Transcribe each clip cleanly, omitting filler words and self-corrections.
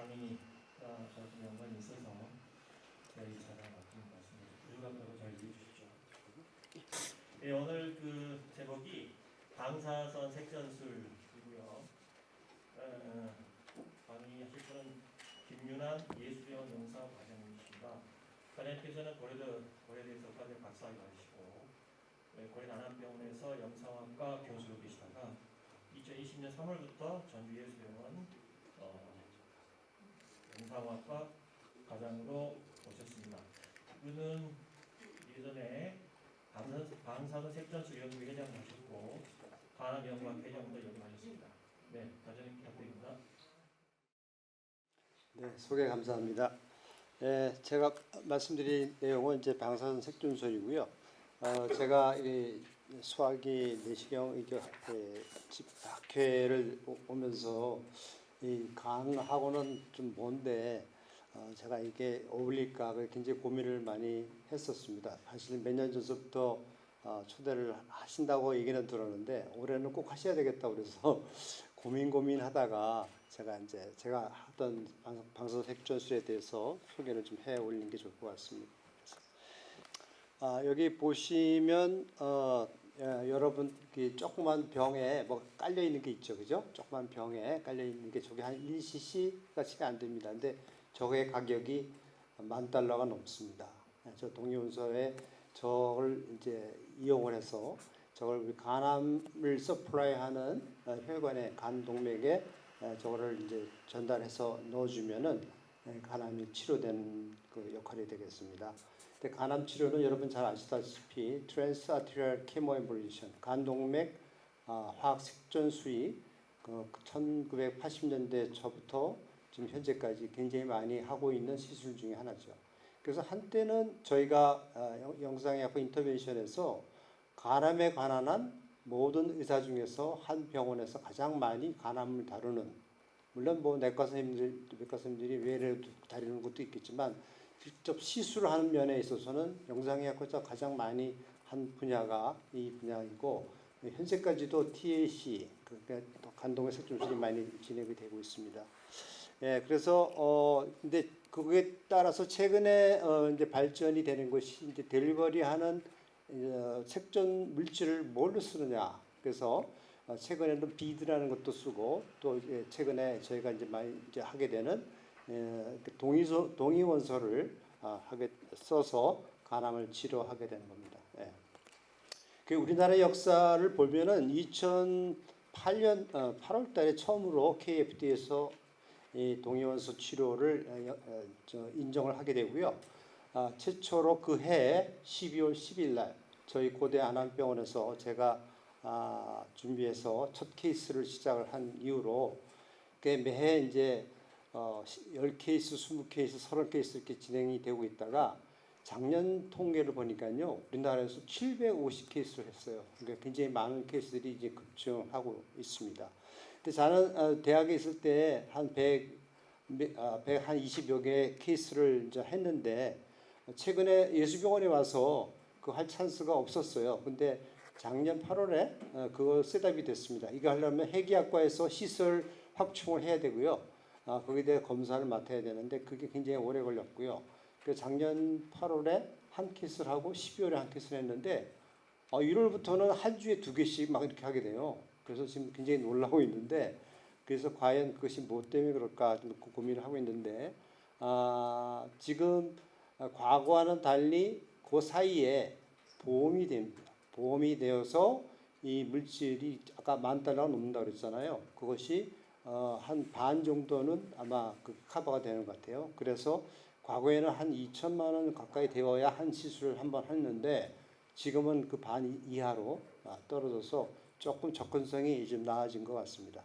강의 저한테 연관이 있어서 제가 이 차례 맡은 말씀을 부족하다고 잘 이해해 주십시오. 예, 오늘 그 제목이 방사선 색전술이고요. 강의하실 분은 김윤환 예술병원 영상 과장님이십니다. 과장님께서는 고려대 석가대 박사학위 받으시고 고려 남한병원에서 영상학과 교수로 계시다가 2020년 3월부터 전주예술병원 영상학과 과장으로 오셨습니다. 그분은 예전에 방사선 색전술 연구 회장을 하셨고 간암연구학 회장도 연구하셨습니다. 네, 과장님 부탁드립니다. 네, 소개 감사합니다. 제가 말씀드린 내용은 이제 방사선 색전술이고요. 제가 이 수학이 내시경 이게 학회를 오면서 이 강하고는 좀 먼데 제가 이게 어울릴까 굉장히 고민을 많이 했었습니다. 사실 몇 년 전부터 초대를 하신다고 얘기는 들었는데 올해는 꼭 하셔야 되겠다고 그래서 고민하다가 제가 하던 방사선 색전술에 대해서 소개를 좀 해 올리는 게 좋을 것 같습니다. 여기 보시면 여러분 조그만 병에 뭐 깔려 있는 게 있죠, 그죠? 조그만 병에 깔려 있는 게 저게 한 1cc 가치가 안 됩니다. 근데 저게 가격이 $10,000가 넘습니다. 저 동위원소에 저걸 이제 이용을 해서 저걸 우리 간암을 서플라이하는 혈관의 간 동맥에 저거를 이제 전달해서 넣어주면은 간암이 치료되는 그 역할이 되겠습니다. 근데 간암 치료는 여러분 잘 아시다시피 트랜스아티리얼 케모엠볼리션, 간 동맥 화학 색전술이 1980년대 초부터 지금 현재까지 굉장히 많이 하고 있는 시술 중에 하나죠. 그래서 한때는 저희가 영상의학과 인터벤션에서 간암에 관한 모든 의사 중에서 한 병원에서 가장 많이 간암을 다루는, 물론 뭐 내과 선생님들이 외래로 다루는 것도 있겠지만 직접 시술을 하는 면에 있어서는 영상의학과에서 가장 많이 한 분야가 이 분야이고 현재까지도 TAC 그러니까 간동의 색전술이 많이 진행이 되고 있습니다. 예, 그래서 근데 그거에 따라서 최근에 이제 발전이 되는 것이 이제 델리버리하는 색전 물질을 뭘로 쓰느냐. 그래서 최근에는 비드라는 것도 쓰고 또 최근에 저희가 이제 많이 이제 하게 되는 동위 원소를 하게 써서 간암을 치료하게 되는 겁니다. 예. 그 우리나라 역사를 보면은 2008년 8월달에 처음으로 KFD에서 이 동위원소 치료를 인정을 하게 되고요. 최초로 그 해 12월 10일 날 저희 고대 안암병원에서 제가 준비해서 첫 케이스를 시작을 한 이후로 매해 이제 10케이스, 20케이스, 30케이스 이렇게 진행이 되고 있다가 작년 통계를 보니까요. 우리나라에서 750케이스를 했어요. 그러니까 굉장히 많은 케이스들이 이제 급증하고 있습니다. 근데 저는 대학에 있을 때 한 120여 개 케이스를 이제 했는데 최근에 예수병원에 와서 그 할 찬스가 없었어요. 근데 작년 8월에 그거 셋업이 됐습니다. 이거 하려면 해기학과에서 시설 확충을 해야 되고요. 거기에 대해 검사를 맡아야 되는데 그게 굉장히 오래 걸렸고요. 그래서 작년 8월에 한 케이스를 하고 12월에 한 케이스를 했는데 1월부터는 한 주에 2개씩 막 이렇게 하게 돼요. 그래서 지금 굉장히 놀라고 있는데 그래서 과연 그것이 뭐 때문에 그럴까 좀 고민을 하고 있는데 지금 과거와는 달리 그 사이에 보험이 됩니다. 보험이 되어서 이 물질이 아까 $10,000가 넘는다고 그랬잖아요. 그것이 한 반 정도는 아마 그 커버가 되는 것 같아요. 그래서 과거에는 한 2천만 원 가까이 되어야 한 시술을 한번 했는데 지금은 그 반 이하로 떨어져서 조금 접근성이 좀 나아진 것 같습니다.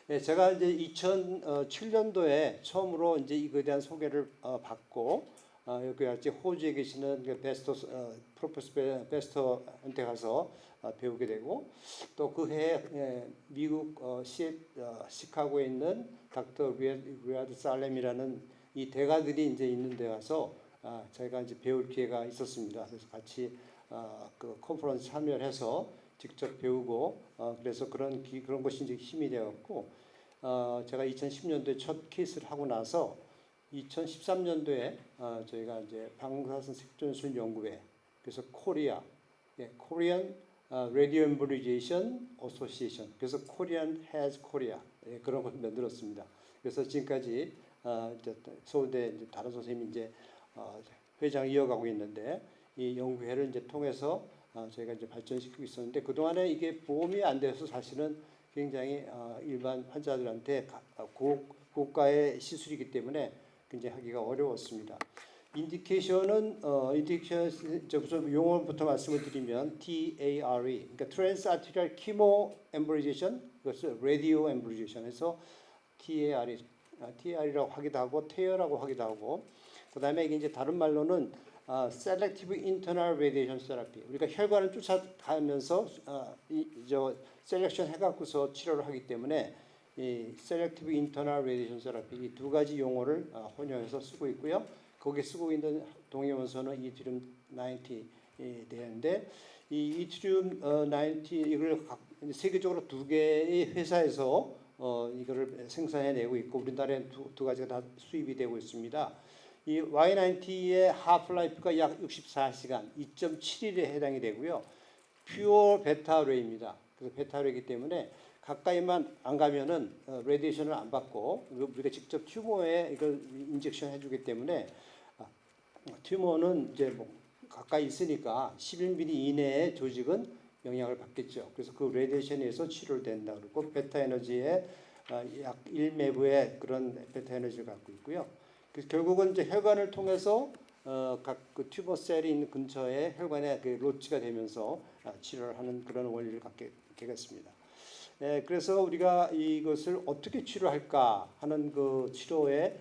네, 제가 이제 2007년도에 처음으로 이제 이거에 대한 소개를 받고 여기 같이 호주에 계시는 프로페서 베스터한테 가서 배우게 되고 또 그 해에 미국 시카고에 있는 닥터 리아드 살렘이라는 이 대가들이 이제 있는 데 가서 저희가 이제 배울 기회가 있었습니다. 그래서 같이 그 컨퍼런스 참여를 해서 직접 배우고 그래서 그런 것이 이제 힘이 되었고 제가 2010년도에 첫 케이스를 하고 나서 2013년도에 저희가 이제 방사선 색전술 연구회, 그래서 코리아, Korean Radio Embolization Association, 그래서 Korean Has Korea, 그런 걸 만들었습니다. 그래서 지금까지 이제 서울대 이제 다른 선생님이 이제 회장 이어가고 있는데, 이 연구회를 이제 통해서 저희가 이제 발전시키고 있었는데, 그동안에 이게 보험이 안 돼서 사실은 굉장히 일반 환자들한테 고가의 시술이기 때문에 굉장히 하기가 어려웠습니다. 인디케이션은 우선 용어부터 말씀을 드리면 TARE, 그러니까 Transarterial Chemoembolization, 그것을 Radio Embolization에서 TARE라고 하기도 하고 TAR라고 하기도 하고, 그다음에 이게 이제 다른 말로는 Selective Internal Radiation Therapy. 우리가 혈관을 쫓아가면서 셀렉션 해갖고서 치료를 하기 때문에 이 Selective Internal Radiation Therapy, 이 두 가지 용어를 혼용해서 쓰고 있고요. 거기에 쓰고 있는 동위원소는 이트리움 90 되는데, 이 이트리움 90 이걸 세계적으로 두 개의 회사에서 이거를 생산해내고 있고, 우리나라에 두 가지가 다 수입이 되고 있습니다. 이 Y90의 하프라이프가 약 64시간, 2.7일에 해당이 되고요. 퓨어 베타레이입니다. 그래서 베타레이기 때문에 가까이만 안 가면은 레디에이션을 안 받고, 우리가 직접 튜머에 이걸 인젝션 해주기 때문에 튜머는 이제 뭐 가까이 있으니까 11mm 이내의 조직은 영향을 받겠죠. 그래서 그 레디에이션에서 치료를 된다 그러고, 베타 에너지의 약 1매부의 그런 베타 에너지를 갖고 있고요. 그래서 결국은 이제 혈관을 통해서 각 그 튜버 셀이 있는 근처에 혈관에 그 로치가 되면서 치료를 하는 그런 원리를 갖게 되겠습니다. 그래서 우리가 이것을 어떻게 치료할까 하는 그 치료의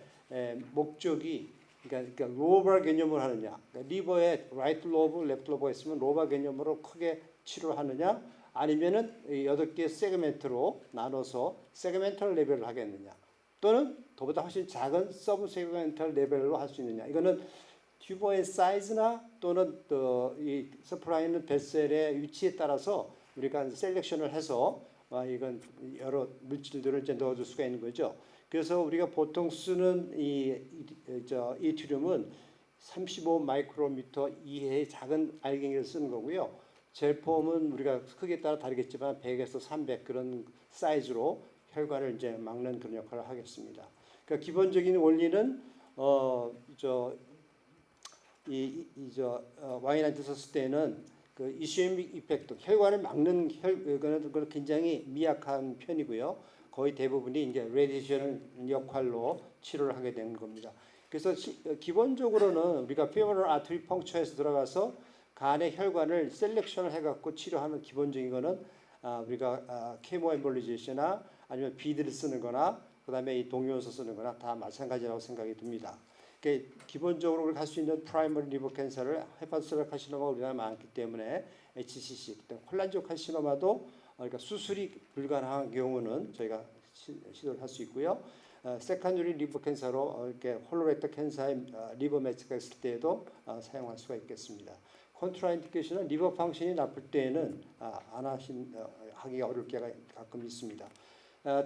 목적이, 그러니까 로바 개념을 하느냐, 그러니까 리버에 라이트 로브, 랩트 로브가 있으면 로바 개념으로 크게 치료를 하느냐, 아니면은 8개 세그멘트로 나눠서 세그멘털 레벨을 하겠느냐, 또는 그보다 훨씬 작은 서브 세그멘털 레벨로 할 수 있느냐. 이거는 튜버의 사이즈나 또는 이 서플라이 있는 뱃셀의 위치에 따라서 우리가 셀렉션을 해서 이건 여러 물질들을 이제 넣어줄 수가 있는 거죠. 그래서 우리가 보통 쓰는 이 이트리움은 35 마이크로미터 이하의 작은 알갱이를 쓰는 거고요. 젤폼은 우리가 크기에 따라 다르겠지만 100에서 300 그런 사이즈로 혈관을 이제 막는 그런 역할을 하겠습니다. 그러니까 기본적인 원리는 와인한테 썼을 때는 그 이슈미क 이펙트, 혈관을 막는 그건 굉장히 미약한 편이고요. 거의 대부분이 이제 레디에이션 역할로 치료를 하게 되는 겁니다. 그래서 기본적으로는 우리가 페모럴 아트리 펑처에서 들어가서 간의 혈관을 셀렉션을 해갖고 치료하는 기본적인 거는 우리가 케모엠볼리제이션이나 아니면 비드를 쓰는 거나 그다음에 이 동요원소 쓰는 거나 다 마찬가지라고 생각이 듭니다. 기본적으로 우리가 할 수 있는 프라이머리 리버 캔서를 헤파토셀 카시노마가 우리나라에 많기 때문에 HCC, 콜란지오 카시노마도 그러니까 수술이 불가능한 경우는 저희가 시도를 할 수 있고요. 세컨더리 리버 캔서로 이렇게 홀로렉터 캔서의 리버 매치가 있을 때에도 사용할 수가 있겠습니다. 컨트라인디케이션은 리버 펑션이 나쁠 때에는 하기가 어려울 때가 가끔 있습니다.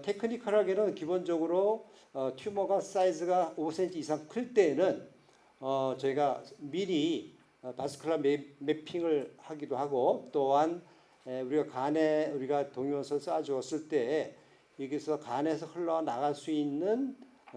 테크니컬하게는 기본적으로 튜머가 사이즈가 5cm 이상 클 때에는 저희가 미리 바스큘라 매핑을 하기도 하고, 또한 우리가 간에 우리가 동위원소를 쏴주었을 때 여기서 간에서 흘러나갈 수 있는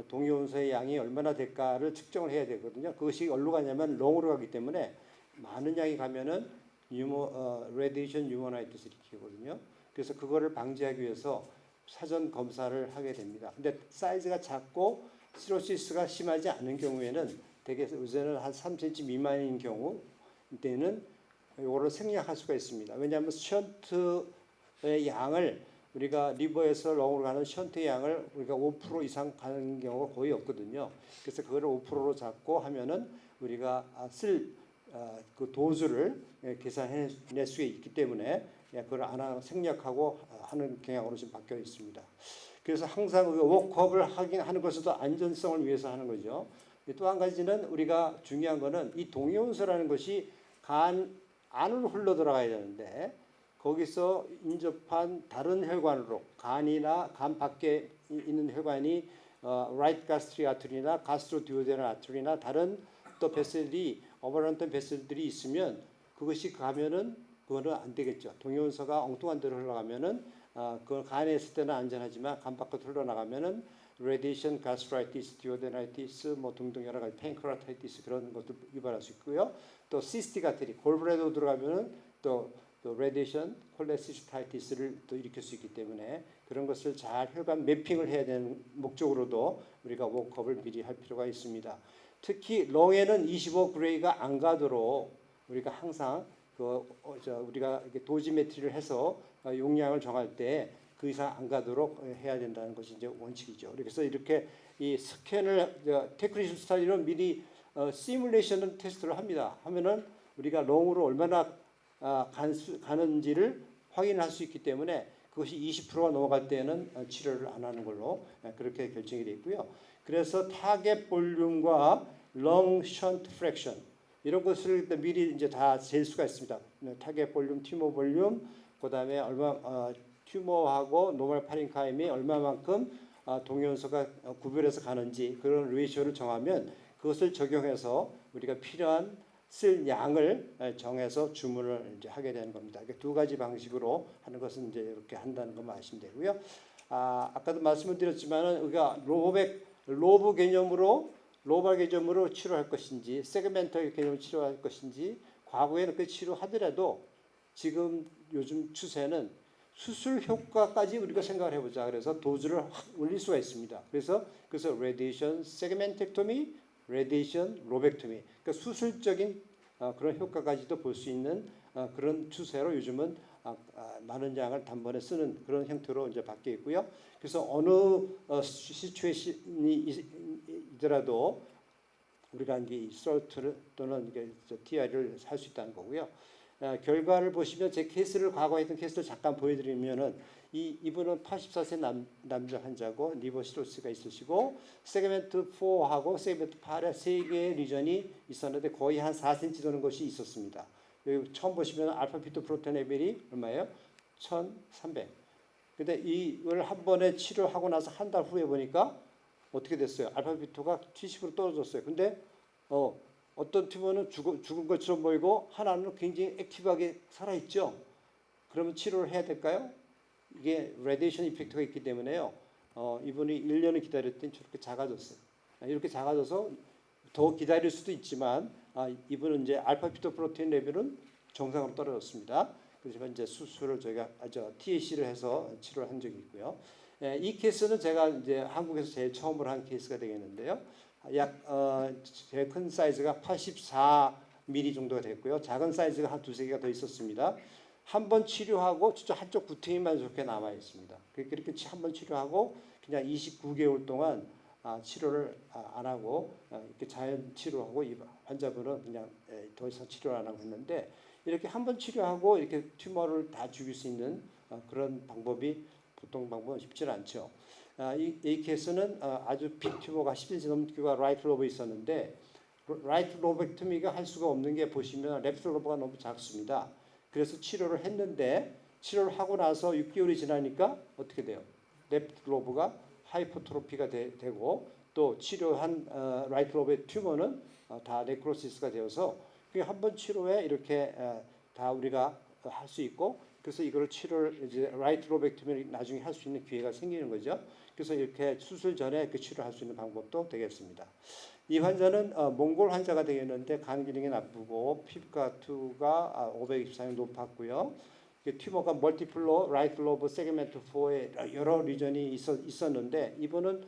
동위원소의 양이 얼마나 될까를 측정을 해야 되거든요. 그것이 어디로 가냐면 롱으로 가기 때문에 많은 양이 가면은 레디에이션 뉴모나이티스를 일으키거든요. 그래서 그거를 방지하기 위해서 사전 검사를 하게 됩니다. 근데 사이즈가 작고 시로시스가 심하지 않은 경우에는 대개 요새는 한 3cm 미만인 경우 때는 이거를 생략할 수가 있습니다. 왜냐하면 션트의 양을 우리가 리버에서 롱으로 가는 션트의 양을 우리가 5% 이상 가는 경우가 거의 없거든요. 그래서 그거를 5%로 잡고 하면은 우리가 그 도수를 계산해낼 수 있기 때문에 그걸 하나 생략하고 하는 경향으로 지금 바뀌어 있습니다. 그래서 항상 워크업을 하는 것도 안전성을 위해서 하는 거죠. 또 한 가지는 우리가 중요한 거는 이 동위원소라는 것이 간 안으로 흘러 들어가야 되는데, 거기서 인접한 다른 혈관으로 간이나 간 밖에 있는 혈관이 right gastric artery나 gastroduodenal artery나 다른 또 베슬이 어버런트 베슬들이 있으면 그것이 가면은 그거는 안 되겠죠. 동요원소가 엉뚱한 데로 흘러가면은 그걸 간에 있을 때는 안전하지만 간 밖으로 흘러나가면은 radiation gastritis, duodenitis 뭐 등등 여러 가지 pancreatitis 그런 것도 유발할 수 있고요. 또 cystic artery, 골브레도 들어가면은 또 radiation cholecystitis를 또 일으킬 수 있기 때문에 그런 것을 잘 혈관 매핑을 해야 되는 목적으로도 우리가 워크업을 미리 할 필요가 있습니다. 특히 렁에는 25그레이가 안 가도록 우리가 항상 우리가 도지메트리를 해서 용량을 정할 때 그 이상 안 가도록 해야 된다는 것이 이제 원칙이죠. 그래서 이렇게 이 스캔을 테크니션 스타디로 미리 시뮬레이션 테스트를 합니다. 하면은 우리가 렁으로 얼마나 가는지를 확인할 수 있기 때문에 그것이 20%가 넘어갈 때는 치료를 안 하는 걸로 그렇게 결정이 되어 있고요. 그래서 타겟 볼륨과 렁 션트 프랙션 이런 것을 미리 이제 다 잴 수가 있습니다. 타겟 볼륨, 튜머 볼륨, 그다음에 얼마 튜머하고 노멀 파렌카임이 얼마만큼 동요원소가 구별해서 가는지 그런 레이쇼를 정하면 그것을 적용해서 우리가 필요한 쓸 양을 정해서 주문을 이제 하게 되는 겁니다. 그러니까 두 가지 방식으로 하는 것은 이제 이렇게 한다는 것만 아시면 되고요. 아까도 말씀을 드렸지만은 우리가 로브 개념으로 로발 개념으로 치료할 것인지 세그멘터 개념으로 치료할 것인지 과거에는 그 치료하더라도 지금 요즘 추세는 수술 효과까지 우리가 생각을 해보자. 그래서 도즈를 확 올릴 수가 있습니다. 그래서 레디에이션 세그멘텍토미, 레디에이션 로벡토미. 그러니까 수술적인 그런 효과까지도 볼 수 있는 그런 추세로 요즘은 많은 양을 단번에 쓰는 그런 형태로 이제 바뀌어 있고요. 그래서 어느 시츄에이션이더라도 우리가 이제 솔트 또는 TR을 할 수 있다는 거고요. 결과를 보시면 제 케이스를 과거에 했던 케이스를 잠깐 보여드리면은 이분은 84세 남자 환자고 리버 시로스가 있으시고 세그멘트 4하고 세그멘트 8에 3개의 리전이 있었는데 거의 한 4cm 도는 것이 있었습니다. 여기 처음 보시면 알파 피토 프로테인 레벨이 얼마예요? 1300. 근데 이걸 한 번에 치료하고 나서 한 달 후에 보니까 어떻게 됐어요? 알파 피토가 70으로 떨어졌어요. 근데 어떤 튜머는 죽은 것처럼 보이고 하나는 굉장히 액티브하게 살아있죠. 그러면 치료를 해야 될까요? 이게 레디에이션 이펙트가 있기 때문에요. 이분이 1년을 기다렸더니 저렇게 작아졌어요. 이렇게 작아져서 더 기다릴 수도 있지만 이분은 이제 알파 피토 프로테인 레벨은 정상으로 떨어졌습니다. 그래서 이제 수술을 저희가 TAC를 해서 치료를 한 적이 있고요. 이 케이스는 제가 이제 한국에서 제일 처음으로 한 케이스가 되겠는데요. 제일 큰 사이즈가 84mm 정도가 됐고요. 작은 사이즈가 한 두세 개가 더 있었습니다. 한 번 치료하고 진짜 한쪽 구멍이만 저렇게 남아 있습니다. 그렇게 한 번 치료하고 그냥 29개월 동안 치료를 안 하고 이렇게 자연 치료하고 이 환자분은 그냥 더 이상 치료를 안 하고 했는데 이렇게 한 번 치료하고 이렇게 튜머를 다 죽일 수 있는 그런 방법이 보통 방법은 쉽지는 않죠. 이 케이스는 아주 빅 튜머가 10cm 넘기가 라이트 로브에 있었는데 라이트 로벡토미가 할 수가 없는 게 보시면 레프트 로브가 너무 작습니다. 그래서 치료를 했는데 치료를 하고 나서 6개월이 지나니까 어떻게 돼요? 레프트 로브가 하이퍼트로피가 되고 또 치료한 라이트 로브의 튜머는 다 네크로시스가 되어서 한 번 치료에 이렇게 다 우리가 할 수 있고 그래서 이걸 치료를 이제 라이트 로벡토미를 나중에 할 수 있는 기회가 생기는 거죠. 그래서 이렇게 수술 전에 그 치료할 수 있는 방법도 되겠습니다. 이 환자는 몽골 환자가 되겠는데 간 기능이 나쁘고 피부가 524이 높았고요. 튜머가 멀티플로 라이트 로브 세그멘트 4에 여러 리전이 있었는데 이분은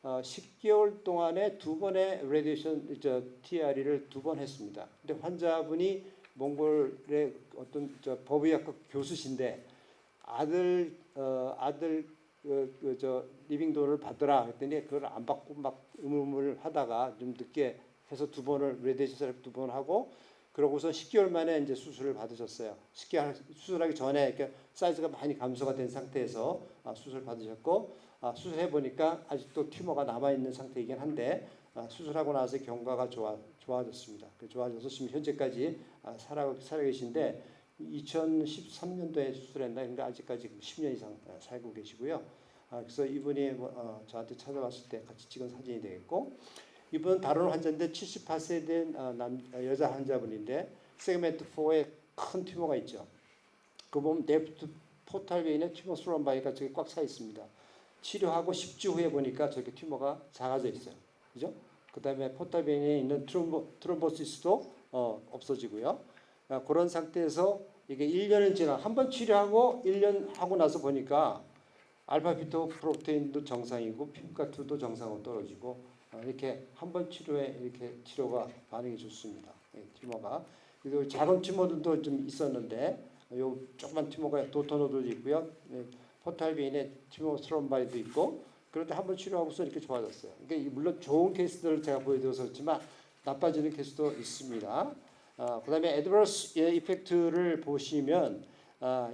10개월 동안에 두 번의 레디에이션 TRE를 두 번 했습니다. 근데 환자분이 몽골의 어떤 법의학과 교수신데 아들 리빙도를 받으라 했더니 그걸 안 받고 막 의무를 하다가 좀 늦게 해서 두 번을 레디에이션 세라피 두 번 하고 그러고서 10개월 만에 이제 수술을 받으셨어요. 수술하기 전에 이렇게 사이즈가 많이 감소가 된 상태에서 수술 받으셨고 수술해 보니까 아직도 튜머가 남아 있는 상태이긴 한데 수술하고 나서 경과가 좋아졌습니다. 좋아져서 지금 현재까지 살아 계신데 2013년도에 수술했나 그러니까 아직까지 10년 이상 살고 계시고요. 그래서 이분이 저한테 찾아왔을 때 같이 찍은 사진이 되겠고, 이분은 다른 환자인데 78세 된 여자 환자분인데 세그멘트 4에 큰 튜머가 있죠. 그 보면 레프트 포탈 베인에 튜머 스럼바이가 저기 꽉 차 있습니다. 치료하고 10주 후에 보니까 저기 튜머가 작아져 있어요. 그죠? 그다음에 포탈 베인에 있는 트롬보시스도 없어지고요. 그런 상태에서 이게 1년을 지나 한 번 치료하고 1년 하고 나서 보니까 알파 비토 프로테인도 정상이고 피부가투도 정상으로 떨어지고 이렇게 한 번 치료에 이렇게 치료가 반응이 좋습니다. 튜머가. 그리고 작은 튜머들도 좀 있었는데 요 조그만 튜머가 도토노도 있고요. 포탈베인에 튜머 스트롬바이도 있고 그런데 한 번 치료하고서 이렇게 좋아졌어요. 그러니까 물론 좋은 케이스들을 제가 보여드려서 그렇지만 나빠지는 케이스도 있습니다. 그다음에 애드버스 이펙트를 보시면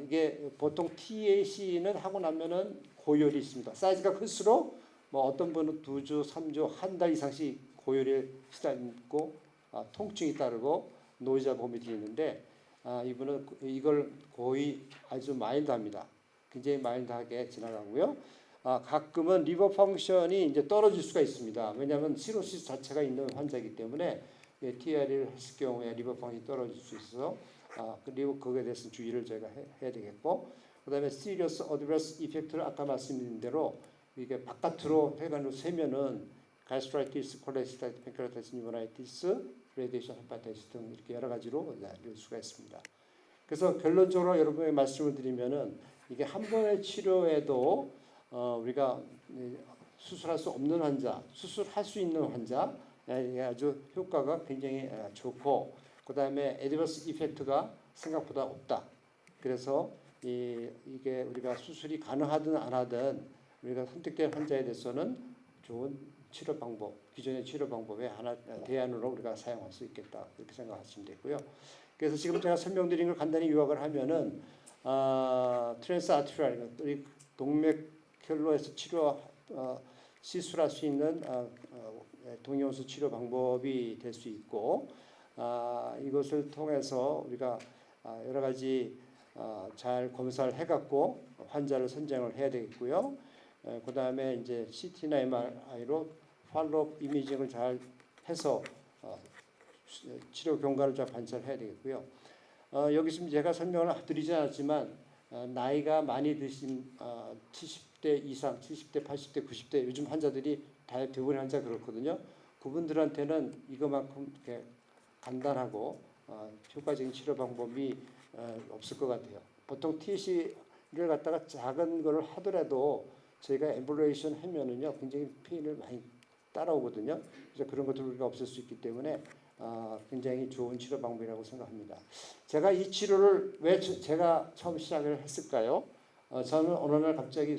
이게 보통 TAC는 하고 나면은 고열이 있습니다. 사이즈가 클수록 뭐 어떤 분은 2주, 3주, 한 달 이상씩 고열에 시달리고 통증이 따르고 노이즈와 보미팅이 있는데 이분은 이걸 거의 아주 마일드합니다. 굉장히 마일드하게 지나가고요. 가끔은 리버 펑션이 이제 떨어질 수가 있습니다. 왜냐하면 시로시스 자체가 있는 환자이기 때문에 TR을 했을 경우에 리버 펑션이 떨어질 수 있어서 그리고 거기에 대해서 주의를 저희가 해야 되겠고, 그다음에 시리어스 어드버스 이펙트를 아까 말씀드린 대로 이게 바깥으로 혈관으로 세면은 가스트라이티스, 콜레스테롤, 팬크레아타이티스, 뉴모나이티스, 레디에이션 헤파타이티스 등 이렇게 여러 가지로 알릴 수가 있습니다. 그래서 결론적으로 여러분에게 말씀을 드리면은 이게 한 번의 치료에도 우리가 수술할 수 없는 환자, 수술할 수 있는 환자 아주 효과가 굉장히 좋고, 그 다음에 애드버스 이펙트가 생각보다 없다. 그래서 이게 우리가 수술이 가능하든 안 하든 우리가 선택된 환자에 대해서는 좋은 치료 방법, 기존의 치료 방법의 하나 대안으로 우리가 사용할 수 있겠다. 이렇게 생각하시면 되고요. 그래서 지금 제가 설명드린 걸 간단히 요약을 하면은 트랜스 아트리얼, 동맥혈로에서 치료 시술할 수 있는 동위원수 치료 방법이 될 수 있고, 이것을 통해서 우리가 여러 가지 잘 검사를 해갖고 환자를 선정을 해야 되겠고요. 그 다음에 이제 CT나 MRI로 팔로업 이미징을 잘 해서 치료 경과를 잘 관찰해야 되겠고요. 여기 지금 제가 설명을 드리지 않았지만 나이가 많이 드신 70대 이상, 70대, 80대, 90대 요즘 환자들이 대부분의 환자 그렇거든요. 그분들한테는 이거만큼 이렇게 간단하고 효과적인 치료 방법이 없을 것 같아요. 보통 TC를 갖다가 작은 거를 하더라도 저희가 엠블레이션 하면은요 굉장히 페인을 많이 따라오거든요. 그래서 그런 것들을 우리가 없앨 수 있기 때문에 굉장히 좋은 치료 방법이라고 생각합니다. 제가 이 치료를 왜 제가 처음 시작을 했을까요? 저는 어느 날 갑자기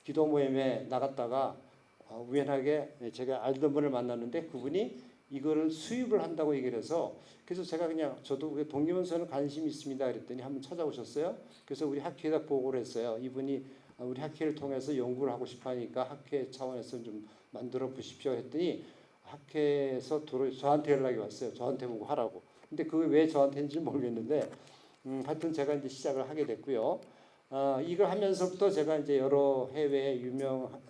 기도 모임에 나갔다가 우연하게 제가 알던 분을 만났는데 그분이 이거를 수입을 한다고 얘기를 해서, 그래서 제가 그냥 저도 동기문서는 관심이 있습니다 그랬더니 한번 찾아오셨어요. 그래서 우리 학회에다 보고를 했어요. 이분이 우리 학회를 통해서 연구를 하고 싶어 하니까 학회 차원에서 좀 만들어 보십시오 했더니 학회에서 저한테 연락이 왔어요. 저한테 보고 하라고. 근데 그게 왜 저한테인지 모르겠는데 하여튼 제가 이제 시작을 하게 됐고요. 이걸 하면서부터 제가 이제 여러 해외 유명한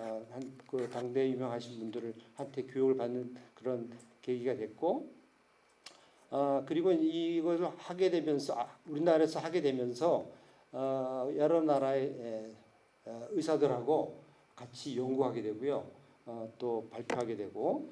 그 당대 유명하신 분들한테 교육을 받는 그런 계기가 됐고, 그리고 이것을 하게 되면서 우리나라에서 하게 되면서 여러 나라의 의사들하고 같이 연구하게 되고요. 또 발표하게 되고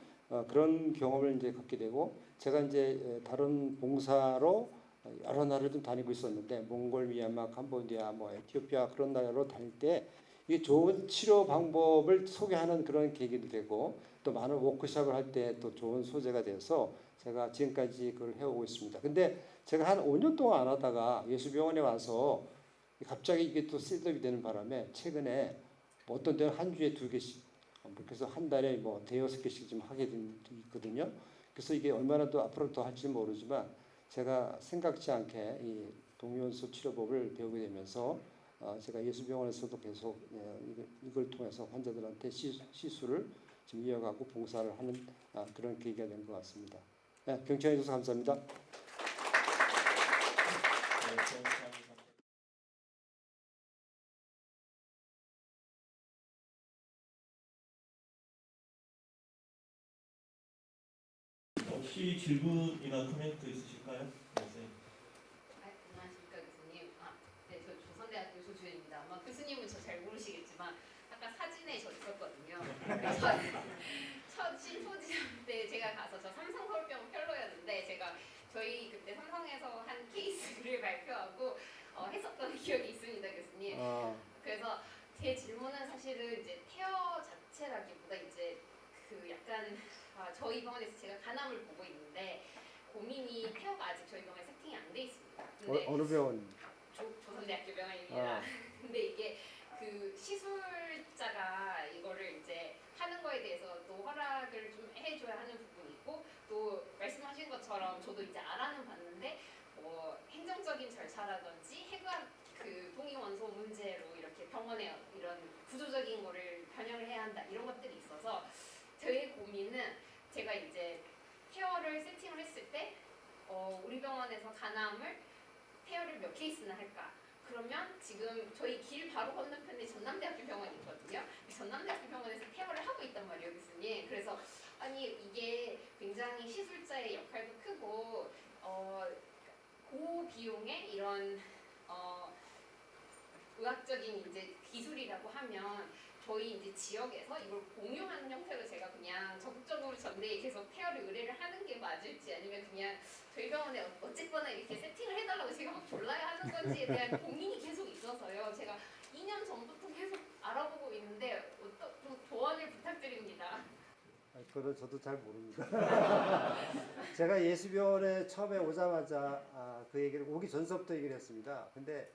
그런 경험을 이제 갖게 되고, 제가 이제 다른 봉사로 여러 나라를 좀 다니고 있었는데 몽골, 미얀마, 캄보디아, 뭐 에티오피아 그런 나라로 다닐 때 이게 좋은 치료 방법을 소개하는 그런 계기도 되고 또 많은 워크숍을 할 때 또 좋은 소재가 돼서 제가 지금까지 그걸 해오고 있습니다. 근데 제가 한 5년 동안 안 하다가 예수병원에 와서 갑자기 이게 또 셋업이 되는 바람에 최근에 뭐 어떤 데는 한 주에 2개씩, 그래서 한 달에 뭐 5-6개씩 좀 하게 있거든요. 그래서 이게 얼마나 또 앞으로 더 할지 모르지만 제가 생각지 않게 이 동위원수 치료법을 배우게 되면서 제가 예수병원에서도 계속 이걸 통해서 환자들한테 시술을 지금 이어가고 봉사를 하는 그런 계기가 된 것 같습니다. 경청해 주셔서 감사합니다. 네, 혹시 질문이나 코멘트 있으실까요? 네, 선생님. 안녕하십니까 교수님. 네, 저 조선대학교 조주현입니다. 아마 교수님은 저 잘 모르시겠지만 아까 사진에 저 있었거든요. 그래서 첫 심포지엄 때 제가 가서 저 삼성 서울병원 펠로였는데 제가 저희 그때 삼성에서 한 케이스를 발표하고 했었던 기억이 있습니다, 교수님. 그래서 제 질문은 사실은 이제 태어 자체라기보다 이제 그 약간 저희 병원에서 제가 간암을 보고 있는데 고민이 태어가 아직 저희 병원에 세팅이 안 돼 있습니다. 근데 어느 병원? 조선대학교 병원입니다. 근데 이게 그 시술자가 이거를 이제 하는 거에 대해서 또 허락을 좀 해줘야 하는 부분이 있고 또 말씀하신 것처럼 저도 이제 알아는 봤는데 뭐 행정적인 절차라든지 해관 그 동의원소 문제로 이렇게 병원에 이런 구조적인 거를 변형을 해야 한다 이런 것들이 있어서 저의 고민은 제가 이제 케어를 세팅을 했을 때 우리 병원에서 간암을 페어를 몇 케이스나 할까? 그러면 지금 저희 길 바로 건너편에 전남대학교 병원이 있거든요. 전남대학교 병원에서 페어를 하고 있단 말이에요, 교수님. 그래서 아니 이게 굉장히 시술자의 역할도 크고 고비용의 이런 의학적인 이제 기술이라고 하면 저희 이제 지역에서 이걸 공유하는 형태로 제가 그냥 적극적으로 전대에 계속 케어를 의뢰를 하는 게 맞을지 아니면 그냥 저희 병원에 어쨌거나 이렇게 세팅을 해달라고 제가 막 졸라야 하는 건지에 대한 고민이 계속 있어서요. 제가 2년 전부터 계속 알아보고 있는데 좀 조언을 부탁드립니다. 그건 저도 잘 모릅니다. 제가 예수병원에 처음에 오자마자 그 얘기를 오기 전서부터 얘기를 했습니다. 근데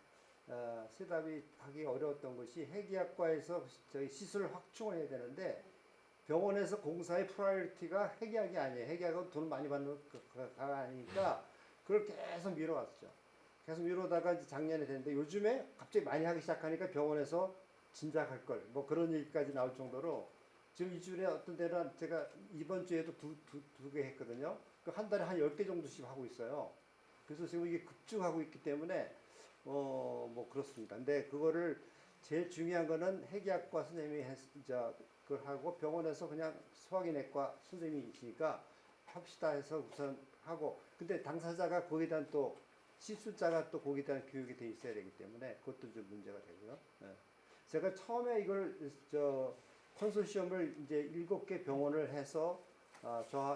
시답이 하기 어려웠던 것이 해기학과에서 저희 시술을 확충을 해야 되는데 병원에서 공사의 프라이어리티가 해기학이 아니에요. 해기학은 돈 많이 받는 가 아니니까 그걸 계속 미뤄왔죠. 계속 미루다가 이제 작년에 됐는데 요즘에 갑자기 많이 하기 시작하니까 병원에서 진작할 걸 뭐 그런 얘기까지 나올 정도로 지금 이 주에 어떤 데는 제가 이번 주에도 두 개 했거든요. 그 한 달에 한 10개 정도씩 하고 있어요. 그래서 지금 이게 급증하고 있기 때문에 뭐 그렇습니다. 근데 그거를 제일 중요한 거는 해기학과 선생님이 그걸 하고 병원에서 그냥 소화기내과 선생님이시니까 합시다 해서 우선 하고 근데 당사자가 거기에 대한 또 시술자가 또 거기에 대한 교육이 돼 있어야 되기 때문에 그것도 좀 문제가 되고요. 네. 제가 처음에 이걸 컨소시엄을 이제 7개 병원을 해서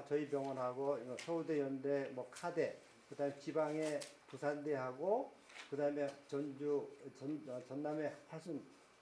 저희 병원하고 서울대, 연대, 뭐 카대, 그다음에 지방의 부산대하고 그다음에 전남의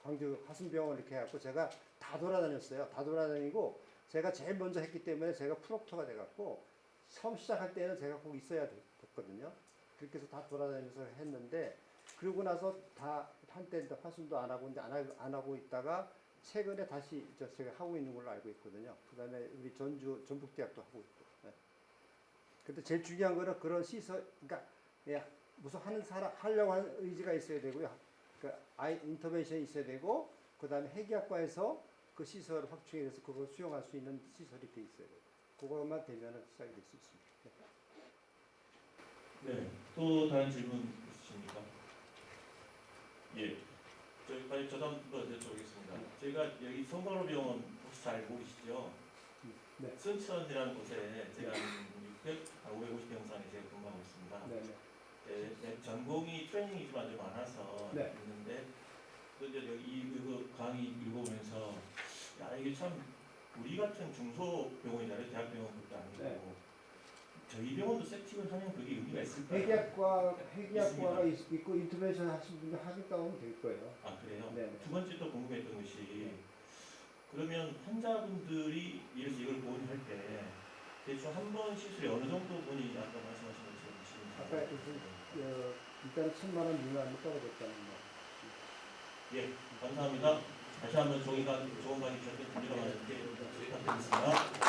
광주 화순병원 이렇게 해갖고 제가 다 돌아다녔어요. 다 돌아다니고 제가 제일 먼저 했기 때문에 제가 프록터가 돼갖고 처음 시작할 때는 제가 꼭 있어야 됐거든요. 그렇게 해서 다 돌아다니면서 했는데 그러고 나서 다 한때 화순도 안 하고 이제 안 하고 있다가 최근에 다시 제가 하고 있는 걸로 알고 있거든요. 그다음에 우리 전북대학도 하고 있고. 네. 근데 제일 중요한 거는 그런 시설, 그러니까 무슨 하려고 하는 의지가 있어야 되고요. 그러니까 인터벤션이 있어야 되고, 그 다음에 해기학과에서 그 시설을 확충해서 그걸 수용할 수 있는 시설이 돼 있어야 돼요. 그것만 되면 시작이 될 수 있습니다. 네, 또 다른 질문 있으십니까? 예, 저도 한번 여쭤보겠습니다. 저희가 여기 성건호병원 혹시 잘 모르시죠? 네. 순천이라는 곳에 제가 550병상에 제가 근무하고 있습니다. 네, 전공이 트레이닝이지만 좀 많아서 있는데 또 이제 여기 그 강의 읽어보면서 야 이게 참 우리 같은 중소병원이잖아요. 대학병원도 아니고 저희 병원도 세팅을 하면 그게 의미가 있을까요? 해기학과가 있고 인터벤션 하신 분들 하겠다고 하면 될 거예요. 아 그래요? 네. 두 번째 또 궁금했던 것이 그러면 환자분들이 이걸 보호할 때 대충 한 번 시술에 어느 정도 분이 아까 말씀하신 것처럼 지금 아까 일단 1,000만 원 미만으로 떨어졌다는 거. 예, 감사합니다. 다시 한번 좋은 강의 주셔서 감사드리겠습니다.